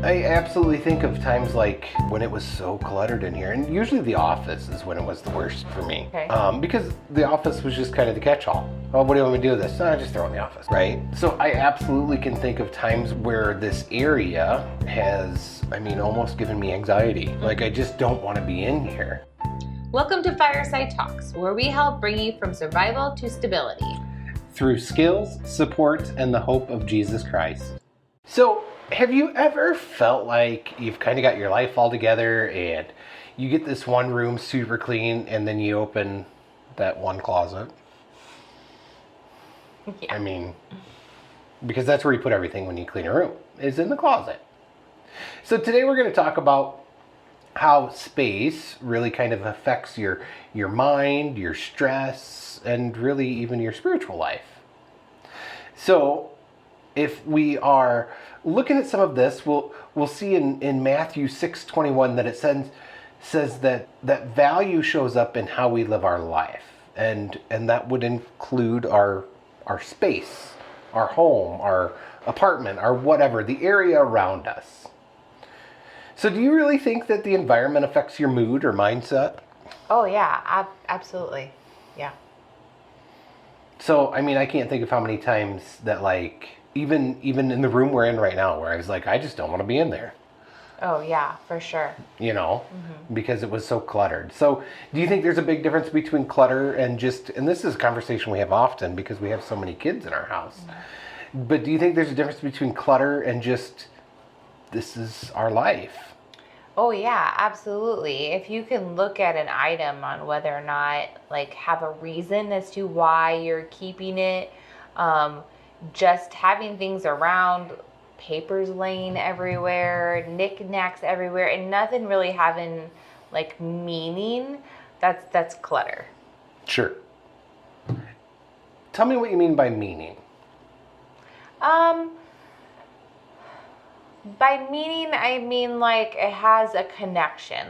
I absolutely think of times like when it was so cluttered in here, and usually the office is when it was the worst for me. Okay. Because the office was just kind of the catch-all. Oh, what do you want me to do with this? Just throw it in the office, right? So I absolutely can think of times where this area has, almost given me anxiety. Like I just don't want to be in here. Welcome to Fireside Talks, where we help bring you from survival to stability. Through skills, support, and the hope of Jesus Christ. So, have you ever felt like you've kind of got your life all together and you get this one room super clean and then you open that one closet? Yeah. Because that's where you put everything when you clean a room, is in the closet. So today we're going to talk about how space really kind of affects your mind, your stress, and really even your spiritual life. So if we are looking at some of this, we'll see in Matthew 6:21 that it says that value shows up in how we live our life. And that would include our space, our home, our apartment, our whatever, the area around us. So do you really think that the environment affects your mood or mindset? Oh, yeah, absolutely. Yeah. So, I can't think of how many times that, like, even in the room we're in right now, where I was like, I just don't want to be in there. Oh, yeah, for sure. Because it was so cluttered. So, do you think there's a big difference between clutter and this is a conversation we have often because we have so many kids in our house. Mm-hmm. But do you think there's a difference between clutter and just, this is our life? Oh, yeah, absolutely. If you can look at an item on whether or not, have a reason as to why you're keeping it, just having things around, papers laying everywhere, knickknacks everywhere, and nothing really having, meaning, that's clutter. Sure. Tell me what you mean by meaning. By meaning, I mean it has a connection.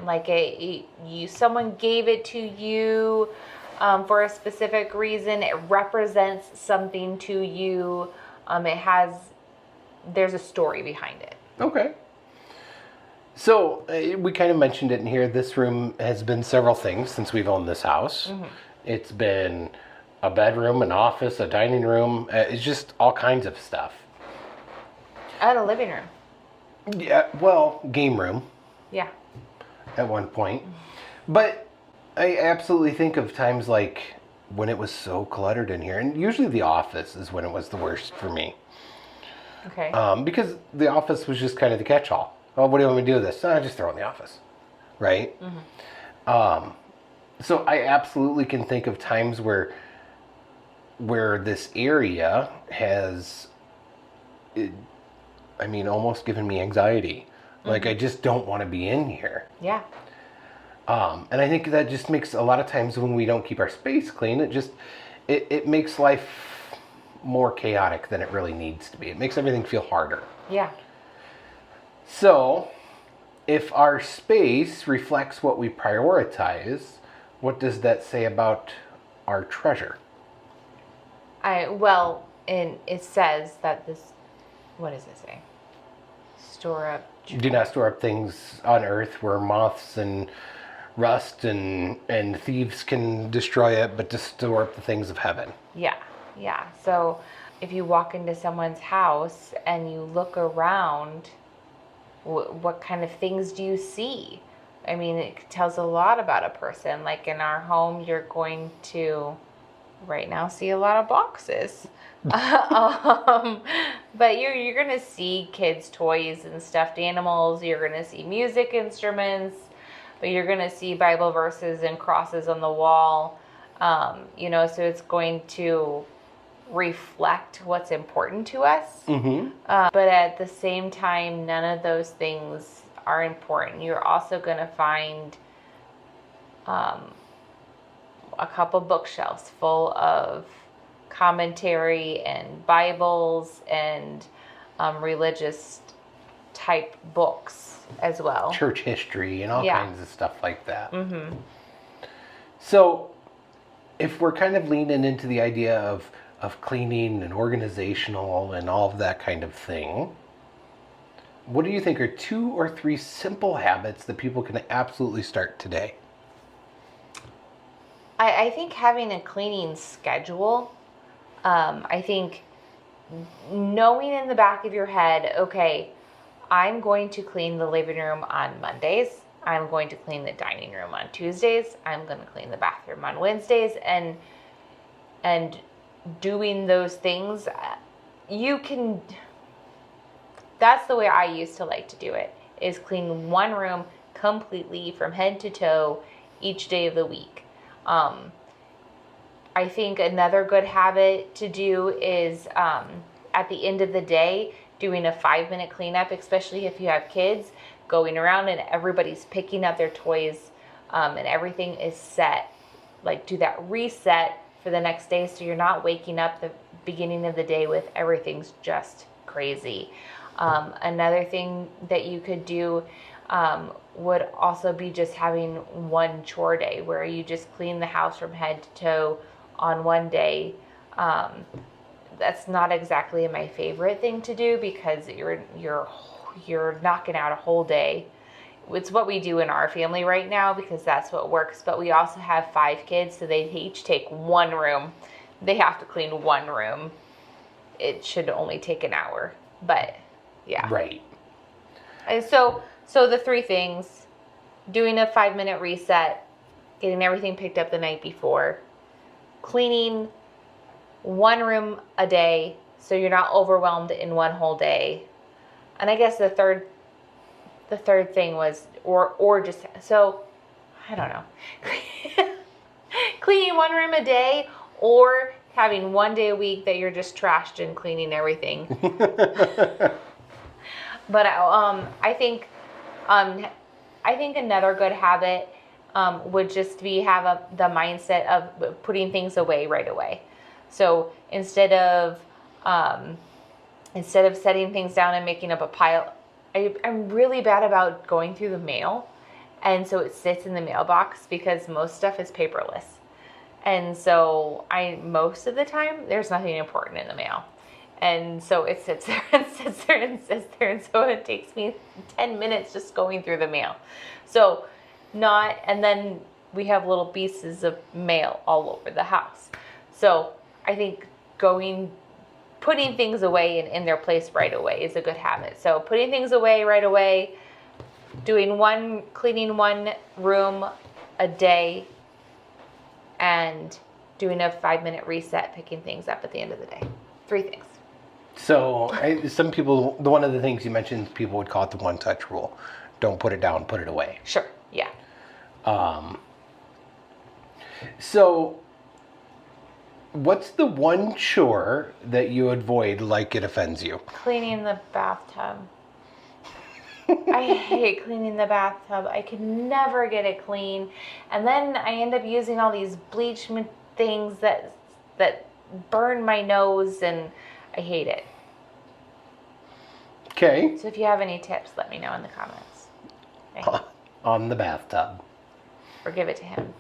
Someone gave it to you for a specific reason. It represents something to you. There's a story behind it. Okay. So we kind of mentioned it in here. This room has been several things since we've owned this house. Mm-hmm. It's been a bedroom, an office, a dining room. It's just all kinds of stuff. And a living room. Yeah, well, game room. Yeah. At one point. But I absolutely think of times like when it was so cluttered in here. And usually the office is when it was the worst for me. Okay. Because the office was just kind of the catch-all. Oh, what do you want me to do with this? Just throw it in the office. Right? Mm-hmm. So I absolutely can think of times where this area has... almost given me anxiety. Mm-hmm. Like, I just don't want to be in here. Yeah. And I think that just makes a lot of times when we don't keep our space clean, it makes life more chaotic than it really needs to be. It makes everything feel harder. Yeah. So, if our space reflects what we prioritize, what does that say about our treasure? And it says that what does it say? Do not store up things on earth where moths and rust and thieves can destroy it, but to store up the things of heaven. Yeah. So if you walk into someone's house and you look around, what kind of things do you see? It tells a lot about a person. Like in our home, you're going to right now see a lot of boxes. But you're gonna see kids' toys and stuffed animals. You're gonna see music instruments, but you're gonna see Bible verses and crosses on the wall. So it's going to reflect what's important to us. Mm-hmm. But at the same time, none of those things are important. You're also gonna find a couple bookshelves full of commentary and Bibles and religious type books as well. Church history and all kinds of stuff like that. Mm-hmm. So if we're kind of leaning into the idea of cleaning and organizational and all of that kind of thing, what do you think are 2 or 3 simple habits that people can absolutely start today? I think having a cleaning schedule, I think knowing in the back of your head, okay, I'm going to clean the living room on Mondays. I'm going to clean the dining room on Tuesdays. I'm going to clean the bathroom on Wednesdays. And doing those things, that's the way I used to like to do it, is clean one room completely from head to toe each day of the week. I think another good habit to do is at the end of the day, doing a 5-minute cleanup, especially if you have kids, going around and everybody's picking up their toys and everything is set. Like, do that reset for the next day so you're not waking up the beginning of the day with everything's just crazy. Another thing that you could do would also be just having one chore day where you just clean the house from head to toe on one day. That's not exactly my favorite thing to do because you're knocking out a whole day. It's what we do in our family right now because that's what works. But we also have 5 kids, so they each take one room. They have to clean one room. It should only take an hour, but yeah. Right. And so the 3 things: doing a 5-minute reset, getting everything picked up the night before, cleaning one room a day so you're not overwhelmed in one whole day. And I guess the third thing was or just, so I don't know. Cleaning one room a day or having one day a week that you're just trashed and cleaning everything. But I think another good habit would just be the mindset of putting things away right away. So instead of setting things down and making up a pile, I'm really bad about going through the mail, and so it sits in the mailbox because most stuff is paperless. And so most of the time there's nothing important in the mail. And so it sits there and sits there and sits there. And so it takes me 10 minutes just going through the mail. And then we have little pieces of mail all over the house. So I think putting things away in their place right away is a good habit. So putting things away right away, cleaning one room a day, and doing a 5-minute reset, picking things up at the end of the day. 3 things. So some people, one of the things you mentioned, people would call it the one-touch rule. Don't put it down, put it away. Sure, yeah. So what's the one chore that you avoid like it offends you? Cleaning the bathtub. I hate cleaning the bathtub. I can never get it clean. And then I end up using all these bleach things that burn my nose, and I hate it. Okay. So if you have any tips, let me know in the comments. On the bathtub. Or give it to him.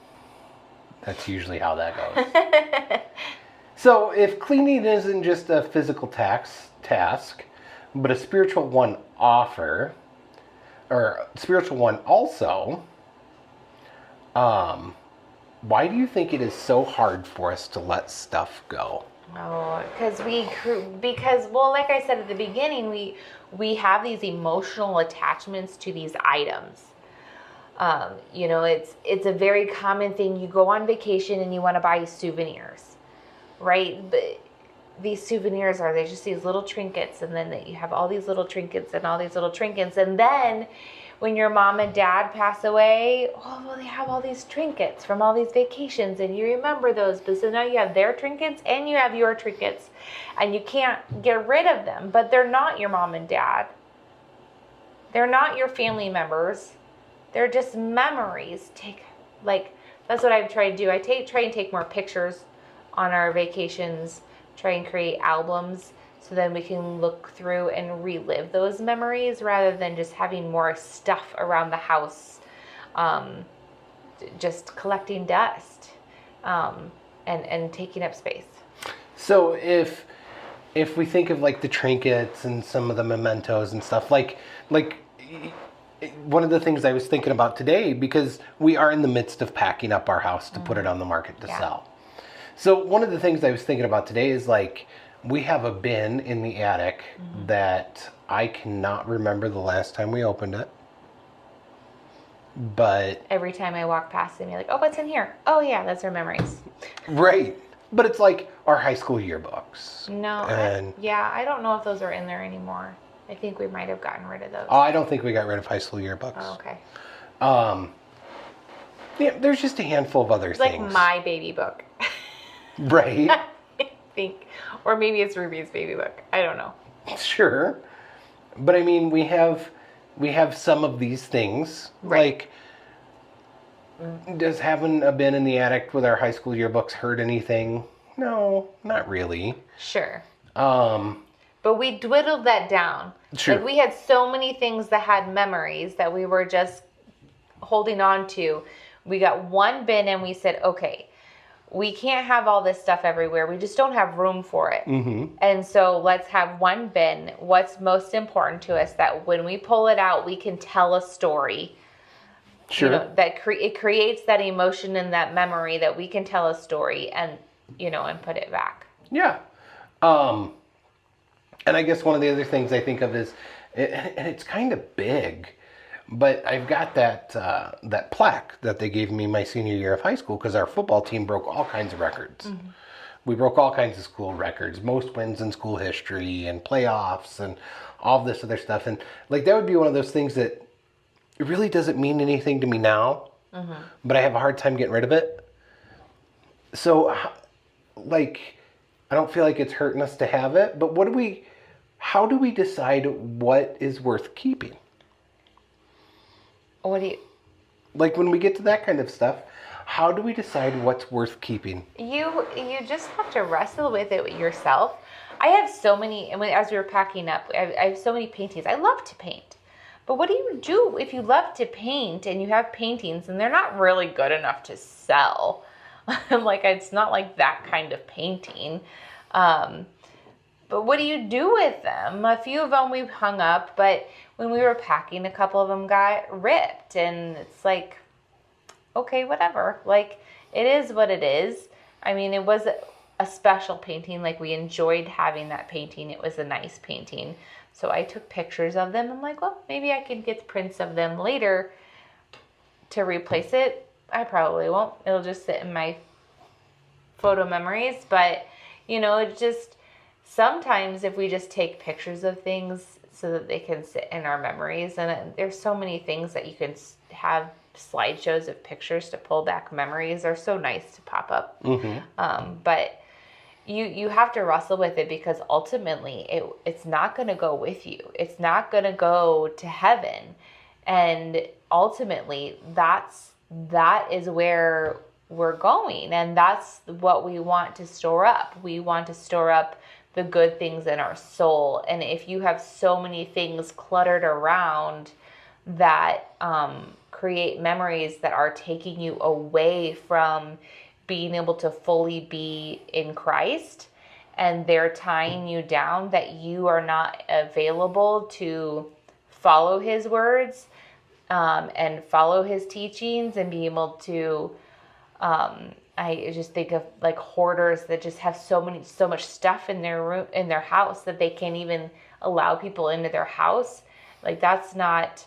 That's usually how that goes. So if cleaning isn't just a physical task, but a spiritual one also, why do you think it is so hard for us to let stuff go? Oh, because like I said at the beginning, we have these emotional attachments to these items. It's a very common thing. You go on vacation and you want to buy souvenirs, right? But these souvenirs they're just these little trinkets, and then you have all these little trinkets and all these little trinkets, and then when your mom and dad pass away, they have all these trinkets from all these vacations, and you remember those. But so now you have their trinkets and you have your trinkets, and you can't get rid of them. But they're not your mom and dad. They're not your family members. They're just memories. That's what I've tried to do. I try and take more pictures on our vacations, try and create albums, so then we can look through and relive those memories rather than just having more stuff around the house, just collecting dust and taking up space. So if if we think of like the trinkets and some of the mementos and stuff, like one of the things I was thinking about today, because we are in the midst of packing up our house to put it on the market to sell. So one of the things I was thinking about today is like, we have a bin in the attic that I cannot remember the last time we opened it. But Every time I walk past them, you're like, oh, what's in here? Oh, yeah, that's our memories. right. But it's like our high school yearbooks. No, And I don't know if those are in there anymore. I think we might have gotten rid of those. I don't think we got rid of high school yearbooks. Oh, okay. Yeah, there's just a handful of other It's things. like my baby book. Right. I think. Or maybe it's Ruby's baby book. I don't know. Sure. But I mean, we have some of these things. Right. Like, does having a bin in the attic with our high school yearbooks hurt anything? No, not really. Sure. But we dwindled that down. Sure. Like we had so many things that had memories that we were just holding on to. We got one bin and we said, okay, we can't have all this stuff everywhere. We just don't have room for it. Mm-hmm. And so let's have one bin. What's most important to us that when we pull it out, we can tell a story. Sure. You know, that it creates that emotion and that memory that we can tell a story and, and put it back. Yeah. And I guess one of the other things I think of is, and it's kind of big, but I've got that plaque that they gave me my senior year of high school because our football team broke all kinds of records. Mm-hmm. We broke all kinds of school records, most wins in school history and playoffs and all this other stuff. And like that would be one of those things that it really doesn't mean anything to me now, but I have a hard time getting rid of it. So, like, I don't feel like it's hurting us to have it, but how do we decide what is worth keeping? What do you... Like when we get to that kind of stuff, how do we decide what's worth keeping? You just have to wrestle with it yourself. I have so many, and as we were packing up, I have so many paintings. I love to paint. But what do you do if you love to paint and you have paintings and they're not really good enough to sell? Like, it's not like that kind of painting. But what do you do with them? A few of them we've hung up, but when we were packing, a couple of them got ripped. And it's like, okay, whatever. Like, it is what it is. I mean, it was a special painting. Like, we enjoyed having that painting. It was a nice painting. So I took pictures of them. I'm like, well, maybe I can get prints of them later to replace it. I probably won't. It'll just sit in my photo memories. But, it just, sometimes if we just take pictures of things so that they can sit in our memories, and there's so many things that you can have slideshows of pictures to pull back memories are so nice to pop up. Mm-hmm. But you have to wrestle with it because ultimately it's not going to go with you. It's not going to go to heaven. And ultimately that is where we're going. And that's what we want to store up. We want to store up the good things in our soul. And if you have so many things cluttered around that create memories that are taking you away from being able to fully be in Christ, and they're tying you down, that you are not available to follow his words and follow his teachings and be able to, I just think of like hoarders that just have so much stuff in their room, in their house, that they can't even allow people into their house. Like that's not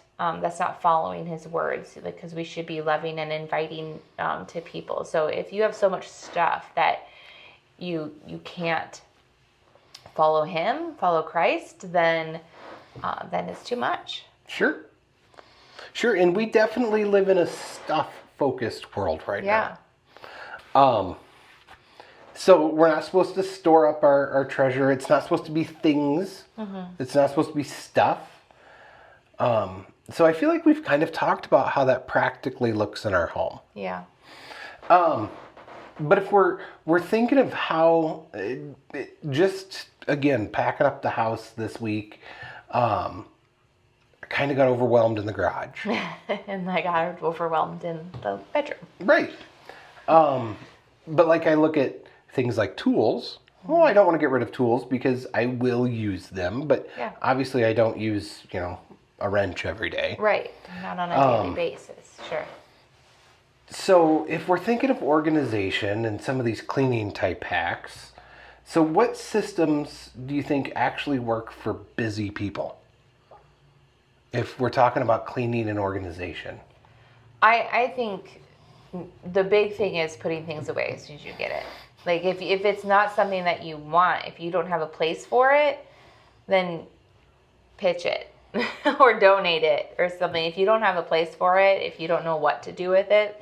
following his words, because we should be loving and inviting to people. So if you have so much stuff that you can't follow Christ, then it's too much. Sure. And we definitely live in a stuff-focused world right now. So we're not supposed to store up our treasure. It's not supposed to be things. Mm-hmm. It's not supposed to be stuff. So I feel like we've kind of talked about how that practically looks in our home. Yeah. But if we're thinking of how, just again, packing up the house this week, I kind of got overwhelmed in the garage. And I got overwhelmed in the bedroom. Right. But like I look at things like tools, Well, I don't want to get rid of tools because I will use them, but Yeah. obviously I don't use, a wrench every day. Right. Not on a daily basis. Sure. So if we're thinking of organization and some of these cleaning type hacks, so what systems do you think actually work for busy people? If we're talking about cleaning and organization. I think the big thing is putting things away as soon as you get it. Like if it's not something that you want, if you don't have a place for it, then pitch it or donate it or something. If you don't have a place for it, if you don't know what to do with it,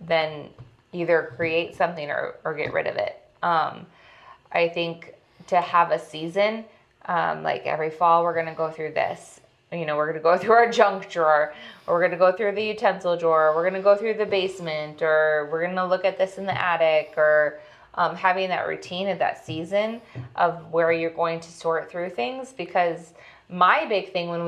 then either create something or get rid of it. I think to have a season, like every fall, we're going to go through this. We're going to go through our junk drawer, or we're going to go through the utensil drawer, we're going to go through the basement, or we're going to look at this in the attic, or having that routine of that season of where you're going to sort through things. Because my big thing when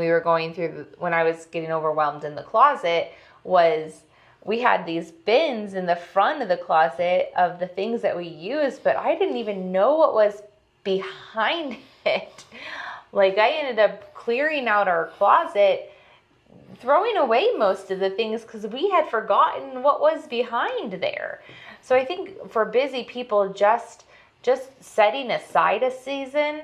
I was getting overwhelmed in the closet was we had these bins in the front of the closet of the things that we used, but I didn't even know what was behind it. Like I ended up clearing out our closet, throwing away most of the things because we had forgotten what was behind there. So I think for busy people, just setting aside a season,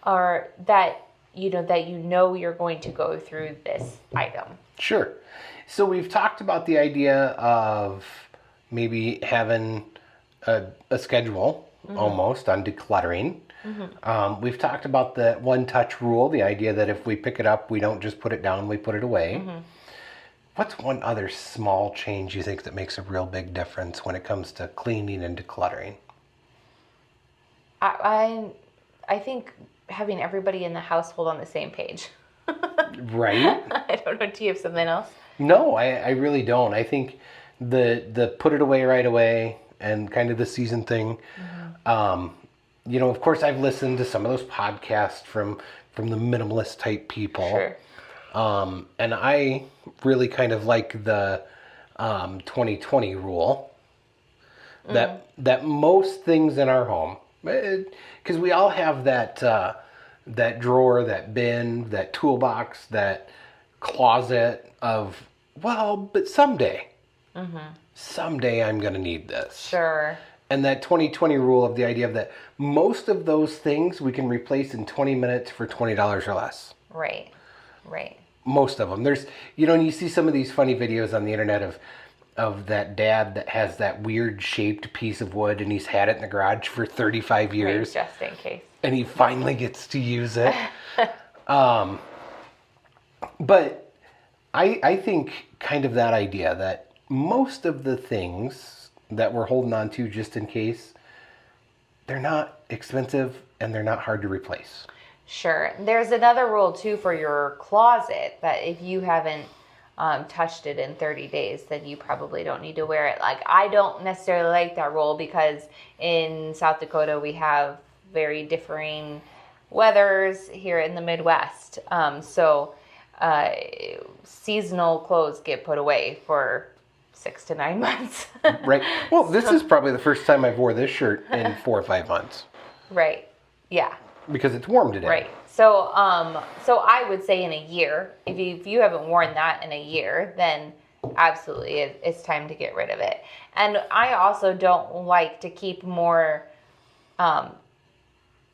or that you're going to go through this item. Sure. So we've talked about the idea of maybe having a schedule almost on decluttering. We've talked about the one-touch rule, the idea that if we pick it up, we don't just put it down, we put it away. What's one other small change you think that makes a real big difference when it comes to cleaning and decluttering? I think having everybody in the household on the same page. Right? I don't know. Do you have something else? No, I really don't. I think the put it away right away and kind of the season thing. Of course, I've listened to some of those podcasts from the minimalist type people. Sure. And I really kind of like the 2020 rule that most things in our home, because we all have that drawer, that bin, that toolbox, that closet of, but someday I'm going to need this. Sure. And that 2020 rule of the idea of that most of those things we can replace in 20 minutes for $20 or less. Right. Most of them. There's, and you see some of these funny videos on the internet of that dad that has that weird shaped piece of wood and he's had it in the garage for 35 years. Right, just in case. And he finally gets to use it. But I think kind of that idea that most of the things that we're holding on to just in case, they're not expensive and they're not hard to replace. Sure. There's another rule too for your closet that if you haven't touched it in 30 days, then you probably don't need to wear it. Like I don't necessarily like that rule because in South Dakota we have very differing weathers here in the Midwest. So seasonal clothes get put away for 6 to 9 months. Right. Well, this is probably the first time I've wore this shirt in 4 or 5 months. Right. Yeah. Because it's warm today. Right. So I would say in a year, if you haven't worn that in a year, then absolutely it's time to get rid of it. And I also don't like to keep more,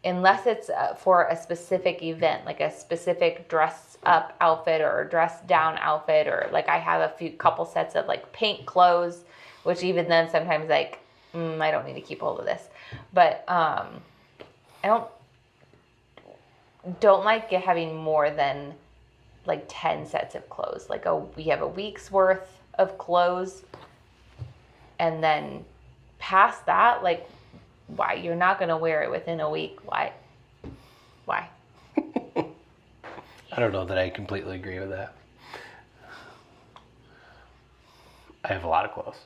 unless it's for a specific event, like a specific dress up outfit or dress down outfit, or like I have a couple sets of like paint clothes, which even then sometimes like, I don't need to keep hold of this. But I don't like having more than like 10 sets of clothes. Like we have a week's worth of clothes, and then past that, like, why? You're not going to wear it within a week. Why? I don't know that I completely agree with that. I have a lot of clothes.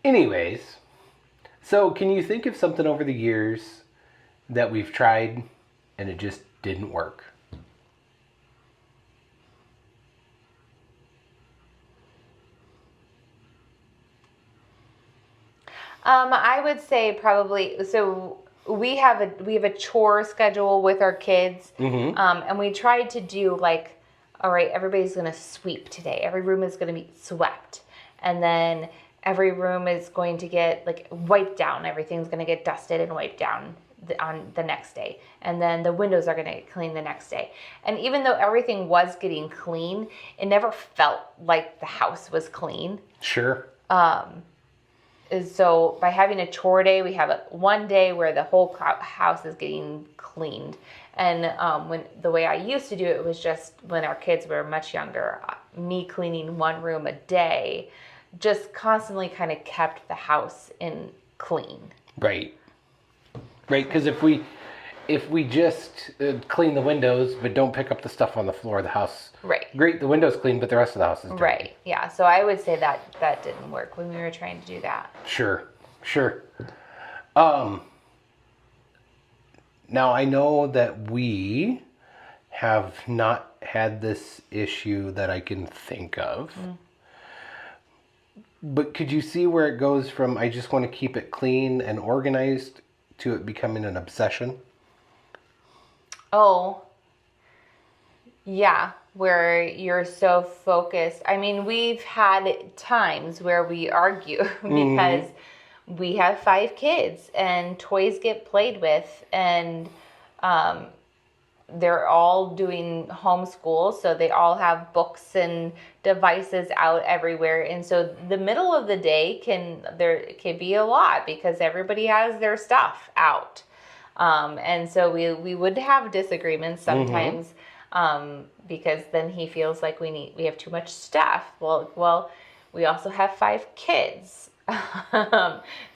Anyways, so can you think of something over the years that we've tried and it just didn't work? I would say probably, so we have a chore schedule with our kids, and we tried to do like, all right, everybody's gonna sweep today. Every room is gonna be swept, and then every room is going to get like wiped down. Everything's gonna get dusted and wiped down on the next day, and then the windows are gonna get cleaned the next day. And even though everything was getting clean, it never felt like the house was clean. Sure. So by having a chore day, we have one day where the whole house is getting cleaned. And when the way I used to do it was just when our kids were much younger, me cleaning one room a day just constantly kind of kept the house in clean. Right. Because if we just clean the windows but don't pick up the stuff on the floor of the house, great, the window's clean, but the rest of the house is dirty. Right. Yeah. So I would say that didn't work when we were trying to do that. Sure. Now I know that we have not had this issue that I can think of. But could you see where it goes from I just want to keep it clean and organized to it becoming an obsession? Oh, yeah, where you're so focused. I mean, we've had times where we argue because we have 5 kids and toys get played with, and they're all doing homeschool, so they all have books and devices out everywhere. And so the middle of the day can be a lot because everybody has their stuff out. And so we would have disagreements sometimes, because then he feels like we have too much stuff. Well, we also have 5 kids.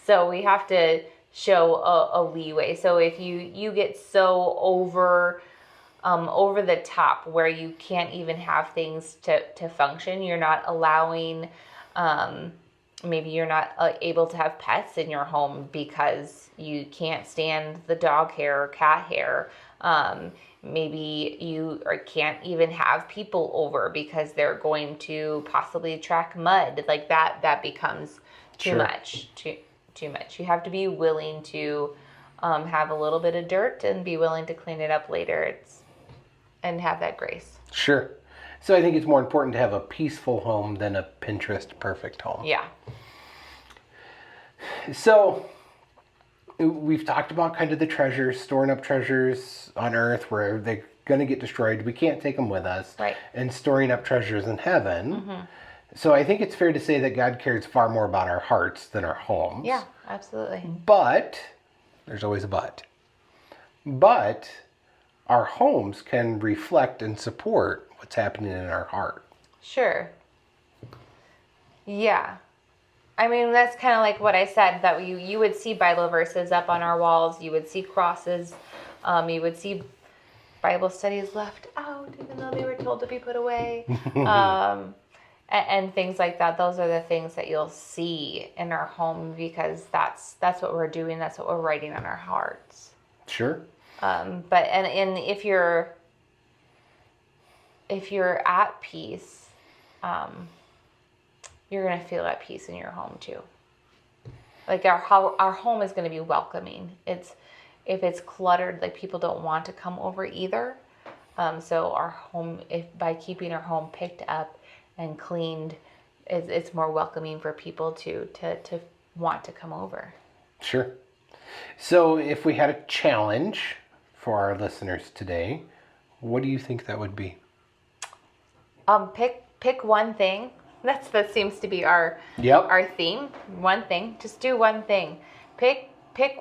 So we have to show a leeway. So if you get so over the top where you can't even have things to function, you're not allowing, maybe you're not able to have pets in your home because you can't stand the dog hair or cat hair. Maybe you can't even have people over because they're going to possibly track mud. Like that becomes too much. Too much. You have to be willing to have a little bit of dirt and be willing to clean it up later. And have that grace. Sure. So I think it's more important to have a peaceful home than a Pinterest perfect home. Yeah. So we've talked about kind of the treasures, storing up treasures on earth where they're going to get destroyed. We can't take them with us. Right. And storing up treasures in heaven. So I think it's fair to say that God cares far more about our hearts than our homes. Yeah, absolutely. But, there's always a but. But our homes can reflect and support what's happening in our heart. Sure. Yeah. I mean, that's kind of like what I said, that you would see Bible verses up on our walls. You would see crosses. You would see Bible studies left out, even though they were told to be put away. And things like that. Those are the things that you'll see in our home because that's what we're doing. That's what we're writing on our hearts. Sure. But if you're at peace, you're gonna feel at peace in your home too. Like our home is gonna be welcoming. If it's cluttered, like people don't want to come over either. So our home, by keeping our home picked up and cleaned, it's more welcoming for people to want to come over. Sure. So if we had a challenge for our listeners today, what do you think that would be? Pick one thing. That seems to be our theme. One thing. Just do one thing. Pick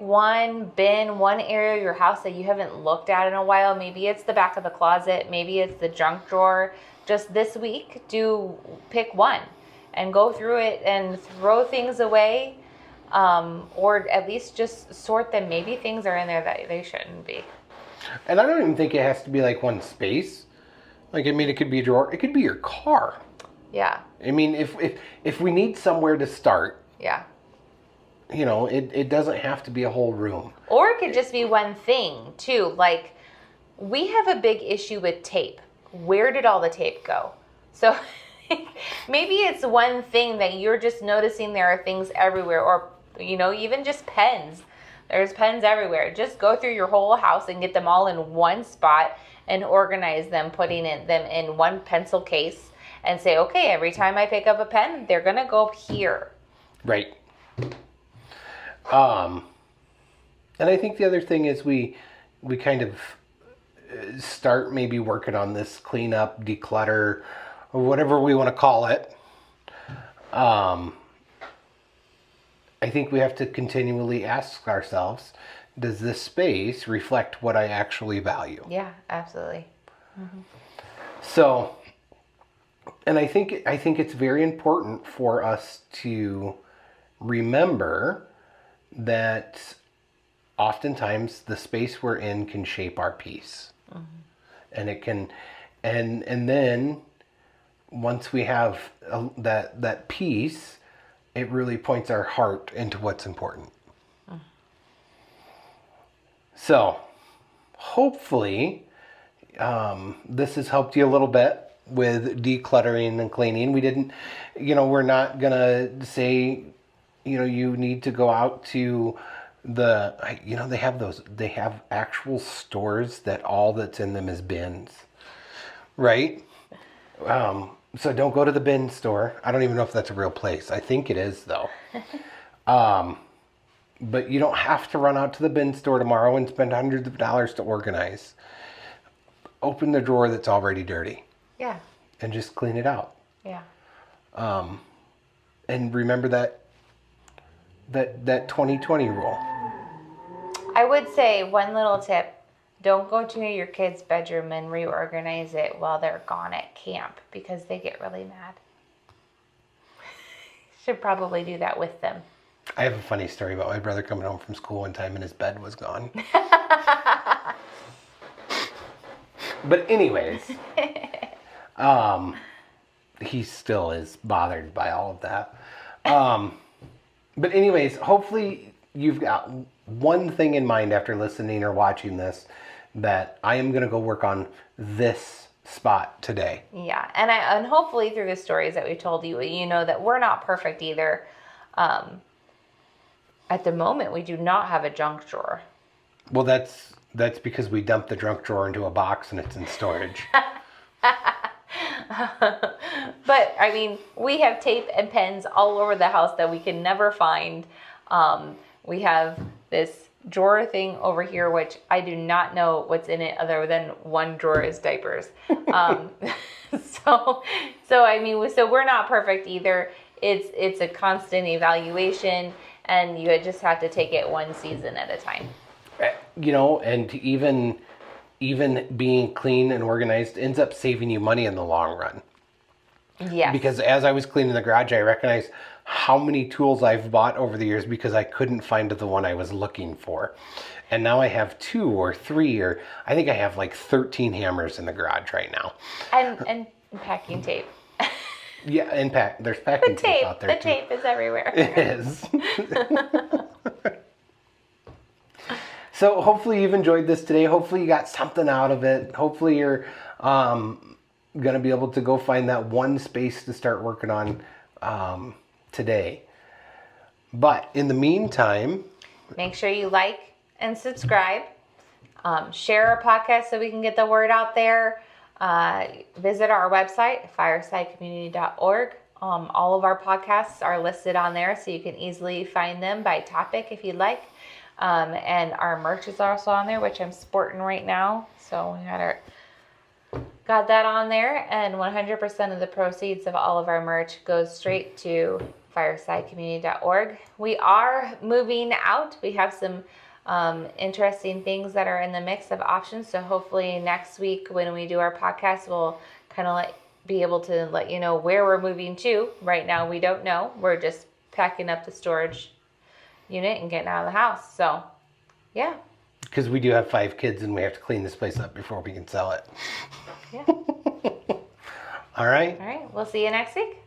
one bin, one area of your house that you haven't looked at in a while. Maybe it's the back of the closet. Maybe it's the junk drawer. Just this week, pick one and go through it and throw things away, or at least just sort them. Maybe things are in there that they shouldn't be. And I don't even think it has to be like one space. Like, I mean, it could be a drawer. It could be your car. Yeah. I mean, if we need somewhere to start. Yeah. You know, it doesn't have to be a whole room. Or it could just be one thing, too. Like, we have a big issue with tape. Where did all the tape go? So maybe it's one thing that you're just noticing there are things everywhere. Or, even just pens. There's pens everywhere. Just go through your whole house and get them all in one spot and organize them, putting them in one pencil case and say, okay, every time I pick up a pen, they're going to go here. Right. And I think the other thing is we kind of start maybe working on this cleanup, declutter, or whatever we want to call it. I think we have to continually ask ourselves, does this space reflect what I actually value? Yeah, absolutely. Mm-hmm. So, and I think it's very important for us to remember that oftentimes the space we're in can shape our peace. Mm-hmm. And it can, and then once we have that peace, it really points our heart into what's important. Mm. So, hopefully, this has helped you a little bit with decluttering and cleaning. We didn't, we're not gonna say, you need to go out to they have actual stores that all that's in them is bins, right? So don't go to the bin store. I don't even know if that's a real place. I think it is, though. But you don't have to run out to the bin store tomorrow and spend hundreds of dollars to organize. Open the drawer that's already dirty. Yeah. And just clean it out. Yeah. And remember that 20/20 rule. I would say one little tip. Don't go to your kids' bedroom and reorganize it while they're gone at camp because they get really mad. Should probably do that with them. I have a funny story about my brother coming home from school one time and his bed was gone. But anyways, he still is bothered by all of that. But anyways, hopefully you've got one thing in mind after listening or watching this, that I am going to go work on this spot today. Yeah, and hopefully through the stories that we told you, you know that we're not perfect either. At the moment, we do not have a junk drawer. Well, that's because we dumped the junk drawer into a box and it's in storage. But, I mean, we have tape and pens all over the house that we can never find. We have this drawer thing over here, which I do not know what's in it other than one drawer is diapers. So we're not perfect either. It's a constant evaluation, and you just have to take it one season at a time. And even being clean and organized ends up saving you money in the long run. Yeah. Because as I was cleaning the garage, I recognized how many tools I've bought over the years because I couldn't find the one I was looking for. And now I have 2 or 3, or I think I have like 13 hammers in the garage right now. And packing tape. Yeah, and there's packing tape out there too. The tape is everywhere. It is. So hopefully you've enjoyed this today. Hopefully you got something out of it. Hopefully you're going to be able to go find that one space to start working on today. But in the meantime, make sure you like and subscribe. Share our podcast so we can get the word out there. Visit our website, firesidecommunity.org. All of our podcasts are listed on there, so you can easily find them by topic if you'd like. And our merch is also on there, which I'm sporting right now. So we got that on there, and 100% of the proceeds of all of our merch goes straight to firesidecommunity.org. We are moving out. We have some interesting things that are in the mix of options. So hopefully next week when we do our podcast, we'll kind of be able to let you know where we're moving to. Right now we don't know. We're just packing up the storage unit and getting out of the house. So yeah. Because we do have 5 kids and we have to clean this place up before we can sell it. Yeah. All right. All right. We'll see you next week.